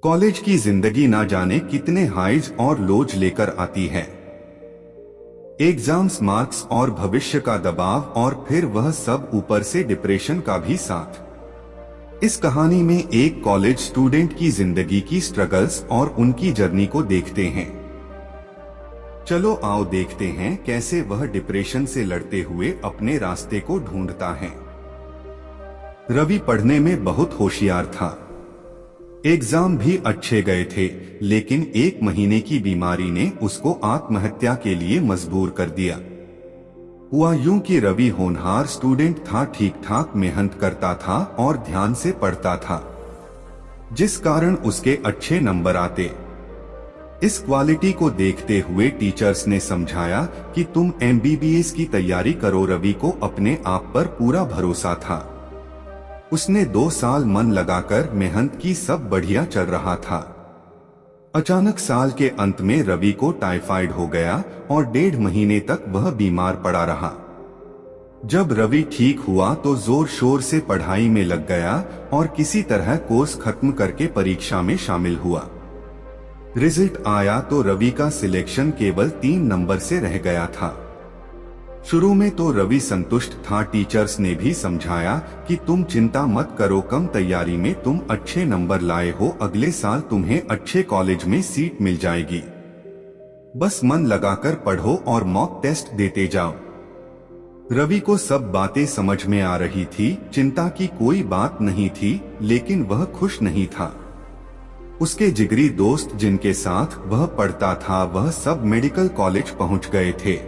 College की जिंदगी ना जाने कितने हाइज और लोज लेकर आती है। एग्जाम्स, मार्क्स और भविष्य का दबाव, और फिर वह सब ऊपर से डिप्रेशन का भी साथ। इस कहानी में एक कॉलेज स्टूडेंट की जिंदगी की स्ट्रगल्स और उनकी जर्नी को देखते हैं। चलो आओ देखते हैं कैसे वह डिप्रेशन से लड़ते हुए अपने रास्ते को ढूंढता है। रवि पढ़ने में बहुत होशियार था। एग्जाम भी अच्छे गए थे, लेकिन एक महीने की बीमारी ने उसको आत्महत्या के लिए मजबूर कर दिया। हुआ यूं कि रवि होनहार स्टूडेंट था, ठीक ठाक मेहनत करता था और ध्यान से पढ़ता था, जिस कारण उसके अच्छे नंबर आते। इस क्वालिटी को देखते हुए टीचर्स ने समझाया कि तुम MBBS की तैयारी करो। रवि को अपने आप पर पूरा भरोसा था। उसने 2 साल मन लगाकर मेहनत की, सब बढ़िया चल रहा था। अचानक साल के अंत में रवि को टाइफाइड हो गया और 1.5 महीने तक वह बीमार पड़ा रहा। जब रवि ठीक हुआ तो जोर शोर से पढ़ाई में लग गया और किसी तरह कोर्स खत्म करके परीक्षा में शामिल हुआ। रिजल्ट आया तो रवि का सिलेक्शन केवल 3 नंबर से रह गया था। शुरू में तो रवि संतुष्ट था। टीचर्स ने भी समझाया कि तुम चिंता मत करो, कम तैयारी में तुम अच्छे नंबर लाए हो, अगले साल तुम्हें अच्छे कॉलेज में सीट मिल जाएगी, बस मन लगाकर पढ़ो और मॉक टेस्ट देते जाओ। रवि को सब बातें समझ में आ रही थी, चिंता की कोई बात नहीं थी, लेकिन वह खुश नहीं था। उसके जिगरी दोस्त जिनके साथ वह पढ़ता था, वह सब मेडिकल कॉलेज पहुंच गए थे।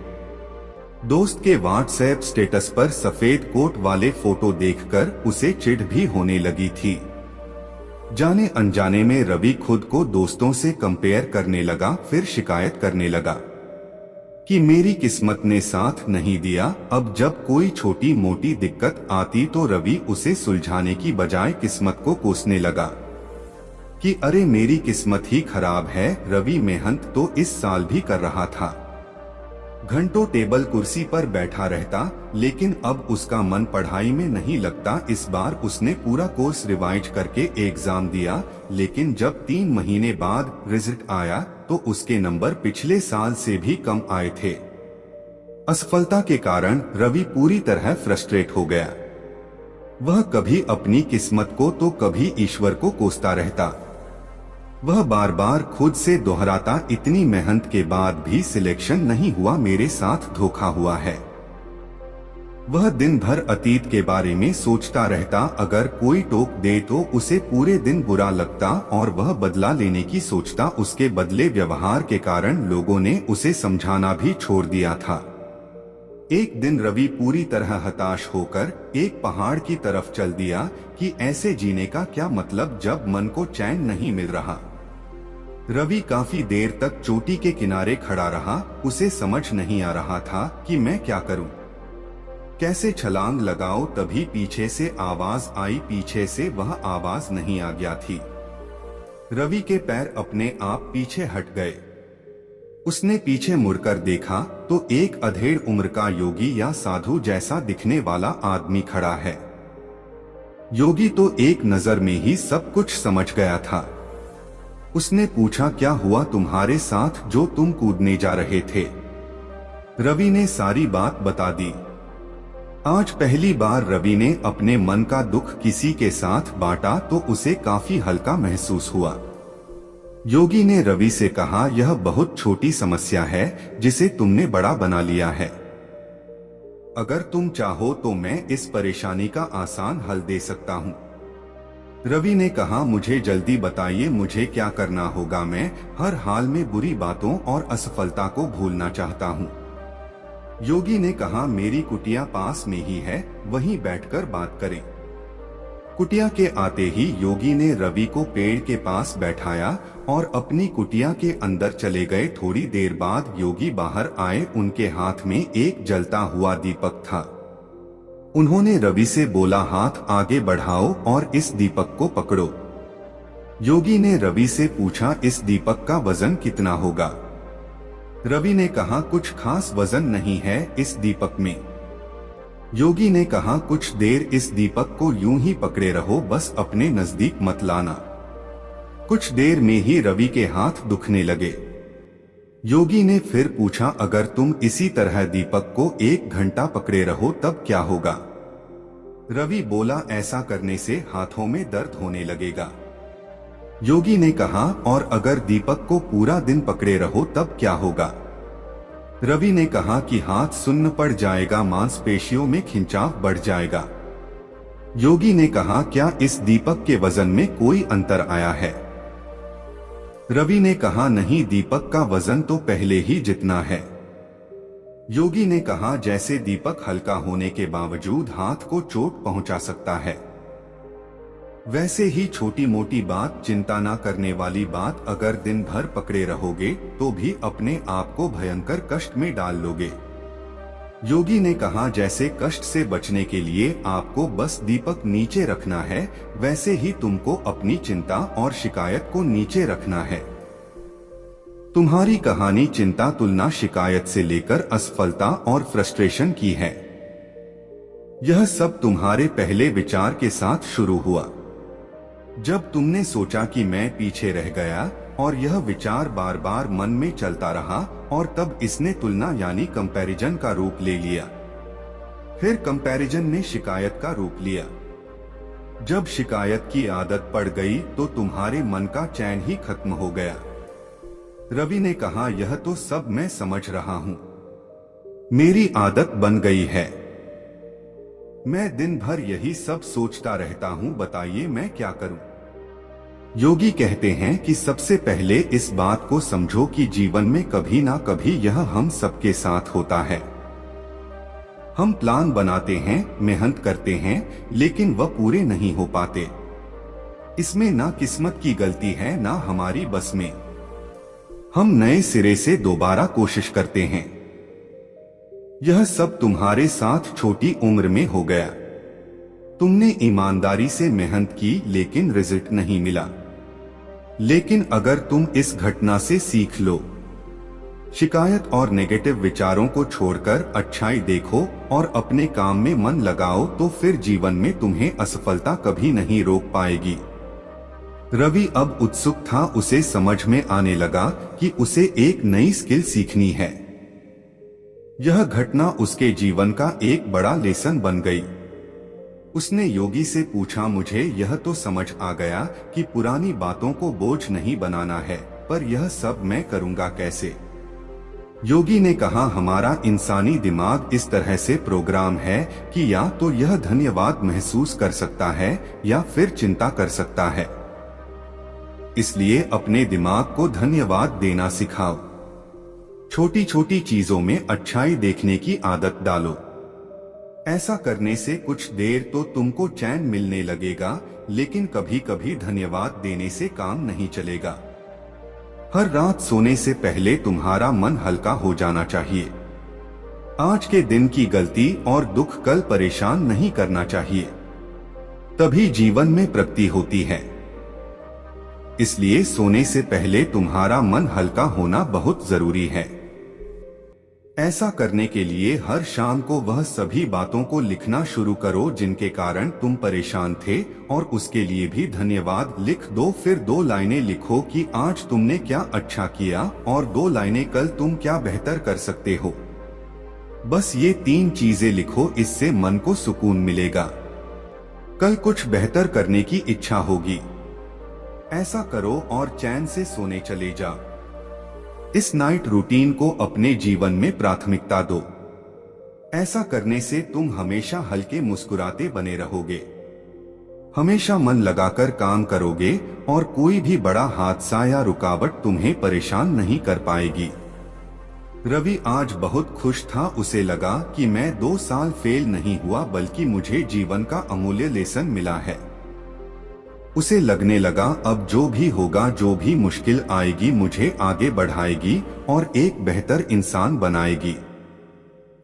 दोस्त के व्हाट्सएप स्टेटस पर सफेद कोट वाले फोटो देखकर उसे चिढ़ भी होने लगी थी। जाने अनजाने में रवि खुद को दोस्तों से कंपेयर करने लगा, फिर शिकायत करने लगा कि मेरी किस्मत ने साथ नहीं दिया। अब जब कोई छोटी मोटी दिक्कत आती तो रवि उसे सुलझाने की बजाय किस्मत को कोसने लगा कि अरे मेरी किस्मत ही खराब है। रवि मेहनत तो इस साल भी कर रहा था, घंटों टेबल कुर्सी पर बैठा रहता, लेकिन अब उसका मन पढ़ाई में नहीं लगता। इस बार उसने पूरा कोर्स रिवाइज करके एग्जाम दिया, लेकिन जब 3 महीने बाद रिजल्ट आया तो उसके नंबर पिछले साल से भी कम आए थे। असफलता के कारण रवि पूरी तरह फ्रस्ट्रेट हो गया। वह कभी अपनी किस्मत को तो कभी ईश्वर को कोसता रहता। वह बार बार खुद से दोहराता, इतनी मेहनत के बाद भी सिलेक्शन नहीं हुआ, मेरे साथ धोखा हुआ है। वह दिन भर अतीत के बारे में सोचता रहता, अगर कोई टोक दे तो उसे पूरे दिन बुरा लगता और वह बदला लेने की सोचता। उसके बदले व्यवहार के कारण लोगों ने उसे समझाना भी छोड़ दिया था। एक दिन रवि पूरी तरह हताश होकर एक पहाड़ की तरफ चल दिया कि ऐसे जीने का क्या मतलब जब मन को चैन नहीं मिल रहा। रवि काफी देर तक चोटी के किनारे खड़ा रहा। उसे समझ नहीं आ रहा था कि मैं क्या करूं, कैसे छलांग लगाऊं। तभी पीछे से आवाज आई। पीछे से वह आवाज नहीं आ गया थी। रवि के पैर अपने आप पीछे हट गए। उसने पीछे मुड़कर देखा तो एक अधेड़ उम्र का योगी या साधु जैसा दिखने वाला आदमी खड़ा है। योगी तो एक नजर में ही सब कुछ समझ गया था। उसने पूछा, क्या हुआ तुम्हारे साथ जो तुम कूदने जा रहे थे? रवि ने सारी बात बता दी। आज पहली बार रवि ने अपने मन का दुख किसी के साथ बांटा तो उसे काफी हल्का महसूस हुआ। योगी ने रवि से कहा, यह बहुत छोटी समस्या है जिसे तुमने बड़ा बना लिया है। अगर तुम चाहो तो मैं इस परेशानी का आसान हल दे सकता हूँ। रवि ने कहा, मुझे जल्दी बताइए मुझे क्या करना होगा। मैं हर हाल में बुरी बातों और असफलता को भूलना चाहता हूँ। योगी ने कहा, मेरी कुटिया पास में ही है, वहीं बैठकर बात करें। कुटिया के आते ही योगी ने रवि को पेड़ के पास बैठाया और अपनी कुटिया के अंदर चले गए। थोड़ी देर बाद योगी बाहर आए। उनके हाथ में एक जलता हुआ दीपक था। उन्होंने रवि से बोला, हाथ आगे बढ़ाओ और इस दीपक को पकड़ो। योगी ने रवि से पूछा, इस दीपक का वजन कितना होगा? रवि ने कहा, कुछ खास वजन नहीं है इस दीपक में। योगी ने कहा, कुछ देर इस दीपक को यूं ही पकड़े रहो, बस अपने नजदीक मत लाना। कुछ देर में ही रवि के हाथ दुखने लगे। योगी ने फिर पूछा, अगर तुम इसी तरह दीपक को 1 घंटा पकड़े रहो तब क्या होगा? रवि बोला, ऐसा करने से हाथों में दर्द होने लगेगा। योगी ने कहा, और अगर दीपक को पूरा दिन पकड़े रहो तब क्या होगा? रवि ने कहा कि हाथ सुन्न पड़ जाएगा, मांसपेशियों में खिंचाव बढ़ जाएगा। योगी ने कहा, क्या इस दीपक के वजन में कोई अंतर आया है? रवि ने कहा, नहीं, दीपक का वजन तो पहले ही जितना है। योगी ने कहा, जैसे दीपक हल्का होने के बावजूद हाथ को चोट पहुंचा सकता है, वैसे ही छोटी मोटी बात, चिंता न करने वाली बात अगर दिन भर पकड़े रहोगे तो भी अपने आप को भयंकर कष्ट में डाल लोगे। योगी ने कहा, जैसे कष्ट से बचने के लिए आपको बस दीपक नीचे रखना है, वैसे ही तुमको अपनी चिंता और शिकायत को नीचे रखना है। तुम्हारी कहानी चिंता, तुलना, शिकायत से लेकर असफलता और फ्रस्ट्रेशन की है। यह सब तुम्हारे पहले विचार के साथ शुरू हुआ, जब तुमने सोचा कि मैं पीछे रह गया, और यह विचार बार बार मन में चलता रहा, और तब इसने तुलना यानी कंपैरिजन का रूप ले लिया। फिर कंपैरिजन ने शिकायत का रूप लिया। जब शिकायत की आदत पड़ गई तो तुम्हारे मन का चैन ही खत्म हो गया। रवि ने कहा, यह तो सब मैं समझ रहा हूं, मेरी आदत बन गई है। मैं दिन भर यही सब सोचता रहता हूं, बताइए मैं क्या करूं? योगी कहते हैं कि सबसे पहले इस बात को समझो कि जीवन में कभी ना कभी यह हम सबके साथ होता है। हम प्लान बनाते हैं, मेहनत करते हैं, लेकिन वह पूरे नहीं हो पाते। इसमें ना किस्मत की गलती है, ना हमारी बस में। हम नए सिरे से दोबारा कोशिश करते हैं। यह सब तुम्हारे साथ छोटी उम्र में हो गया। तुमने ईमानदारी से मेहनत की, लेकिन रिजल्ट नहीं मिला। लेकिन अगर तुम इस घटना से सीख लो, शिकायत और नेगेटिव विचारों को छोड़कर अच्छाई देखो और अपने काम में मन लगाओ, तो फिर जीवन में तुम्हें असफलता कभी नहीं रोक पाएगी। रवि अब उत्सुक था, उसे समझ में आने लगा कि उसे एक नई स्किल सीखनी है। यह घटना उसके जीवन का एक बड़ा लेसन बन गई। उसने योगी से पूछा, मुझे यह तो समझ आ गया कि पुरानी बातों को बोझ नहीं बनाना है, पर यह सब मैं करूंगा कैसे? योगी ने कहा, हमारा इंसानी दिमाग इस तरह से प्रोग्राम है कि या तो यह धन्यवाद महसूस कर सकता है या फिर चिंता कर सकता है। इसलिए अपने दिमाग को धन्यवाद देना सिखाओ। छोटी छोटी चीजों में अच्छाई देखने की आदत डालो। ऐसा करने से कुछ देर तो तुमको चैन मिलने लगेगा, लेकिन कभी कभी धन्यवाद देने से काम नहीं चलेगा। हर रात सोने से पहले तुम्हारा मन हल्का हो जाना चाहिए। आज के दिन की गलती और दुख कल परेशान नहीं करना चाहिए, तभी जीवन में प्रगति होती है। इसलिए सोने से पहले तुम्हारा मन हल्का होना बहुत जरूरी है। ऐसा करने के लिए हर शाम को वह सभी बातों को लिखना शुरू करो जिनके कारण तुम परेशान थे, और उसके लिए भी धन्यवाद लिख दो। फिर 2 लाइनें लिखो कि आज तुमने क्या अच्छा किया, और 2 लाइनें कल तुम क्या बेहतर कर सकते हो। बस ये 3 चीजें लिखो, इससे मन को सुकून मिलेगा। कल कुछ बेहतर करने की इच्छा होगी। ऐसा करो और चैन से सोने चले जाओ। इस नाइट रूटीन को अपने जीवन में प्राथमिकता दो। ऐसा करने से तुम हमेशा हल्के मुस्कुराते बने रहोगे, हमेशा मन लगाकर काम करोगे, और कोई भी बड़ा हादसा या रुकावट तुम्हें परेशान नहीं कर पाएगी। रवि आज बहुत खुश था। उसे लगा कि मैं 2 साल फेल नहीं हुआ, बल्कि मुझे जीवन का अमूल्य लेसन मिला है। उसे लगने लगा, अब जो भी होगा, जो भी मुश्किल आएगी, मुझे आगे बढ़ाएगी और एक बेहतर इंसान बनाएगी।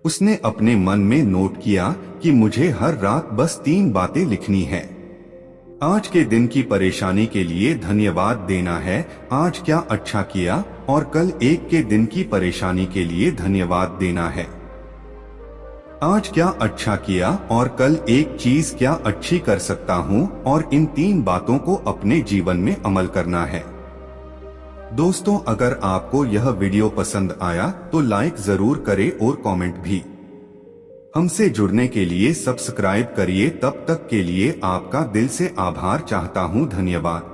उसने अपने मन में नोट किया कि मुझे हर रात बस 3 बातें लिखनी है। आज के दिन की परेशानी के लिए धन्यवाद देना है, आज क्या अच्छा किया, और कल 1 के दिन की परेशानी के लिए धन्यवाद देना है। आज क्या अच्छा किया और कल एक चीज क्या अच्छी कर सकता हूँ, और इन 3 बातों को अपने जीवन में अमल करना है। दोस्तों, अगर आपको यह वीडियो पसंद आया तो लाइक जरूर करें और कमेंट भी। हमसे जुड़ने के लिए सब्सक्राइब करिए। तब तक के लिए आपका दिल से आभार चाहता हूँ। धन्यवाद।